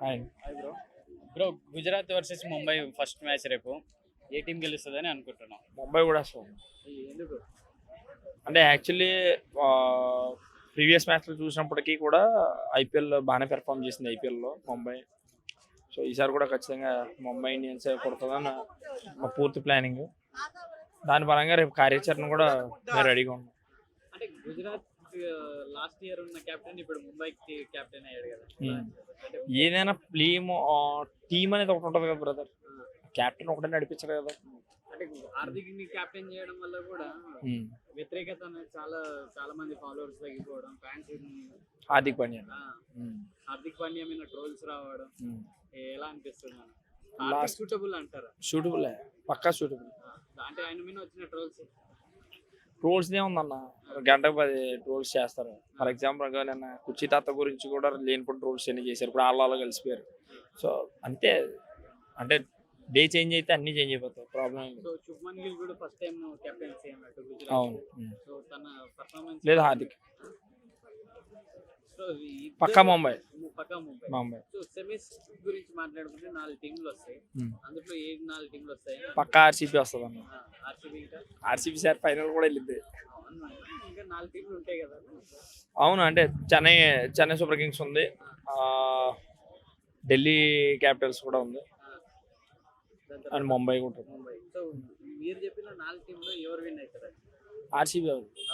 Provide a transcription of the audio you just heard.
Hi. Hi bro. Bro, Gujarat versus Mumbai first match రేపు. ఏ team గెలుస్తుందని అనుకుంటున్నాం? ముంబై కూడా వస్తుంది. ఎందుకు? అంటే యాక్చువల్లీ ప్రీవియస్ మ్యాచ్లో చూసినప్పటికీ కూడా ఐపీఎల్ బాగానే పెర్ఫామ్ చేసింది ఐపీఎల్లో ముంబై. సో ఈసారి కూడా ఖచ్చితంగా ముంబై ఇండియన్స్ కొడుతుందని మా పూర్తి ప్లానింగ్. దాని పరంగా రేపు కార్యాచరణ కూడా మేము రెడీగా ఉన్నాం. అంటే గుజరాత్ లాస్ట్ ఇయర్ ఉన్న కెప్టెన్ ఇప్పుడు ముంబైకి కెప్టెన్ అయ్యాడు కదా. అంటే ఏదైనా టీం అనేది ఒకటి ఉంటుంది కదా బ్రదర్, క్యాప్టెన్ ఒకటే నడిపించరు కదా. అంటే హార్దిక్ ని కెప్టెన్ చేయడం వల్ల కూడా వ్యతిరేకత అనేది చాలా చాలా మంది ఫాలోవర్స్ తగ్గిపోవడం, ఫ్యాన్స్ హార్దిక్ పాండ్యా హార్దిక్ పాండ్యా మీద ట్రోల్స్ రావడం ఎలా అనిపిస్తుంది? Last- సూటబుల్ అంటారా? సూటబుల్, పక్కా సూటబుల్. అంటే ఆయన మీద వచ్చిన ట్రోల్స్ ట్రోల్స్ ఏముందన్న, గంటకు 10 ట్రోల్స్ చేస్తారు. ఫర్ ఎగ్జాంపుల్ నిన్న కుర్చీ తాత గురించి కూడా లేనిపోయిన ట్రోల్స్ అన్ని చేశారు. ఇప్పుడు వాళ్ళలో కలిసిపోయారు. సో అంతే, అంటే డే చేంజ్ అయితే అన్ని చేంజ్ అయిపోతాయి, ప్రాబ్లం ఏం లేదు. సో శుభ్మన్ గిల్ కూడా ఫస్ట్ టైం కెప్టెన్సీ అన్నట్టు అవును. గుజరాత్. సో తన పర్ఫార్మెన్స్ లేదు హార్దిక్ సో పక్కా ముంబై. పక్కా ముంబై. ముంబై సో సెమీస్ గురించి మాట్లాడుకుంటే 4 టీంలు వస్తాయి. అందులో ఏ 4 టీంలు వస్తాయి? పక్కా ఆర్సీబీ వస్తుంది అన్న. ఆర్సీబీ ఇంకా ఆర్సీబీ సార్ ఫైనల్ కూడా వెళ్ళింది. ఇంకా 4 టీంలు ఉంటాయి కదా. అవును, అంటే చెన్నై సూపర్ కింగ్స్ ఉంది, ఢిల్లీ క్యాపిటల్స్ కూడా ఉంది, దాని అండ్ తర్వాత ముంబై కూడా ఉంది. ముంబై. సో మీరు చెప్పిన 4 టీంలో ఎవరు విన్ అవుతారు? ఆర్సీబీ అవుతుంది.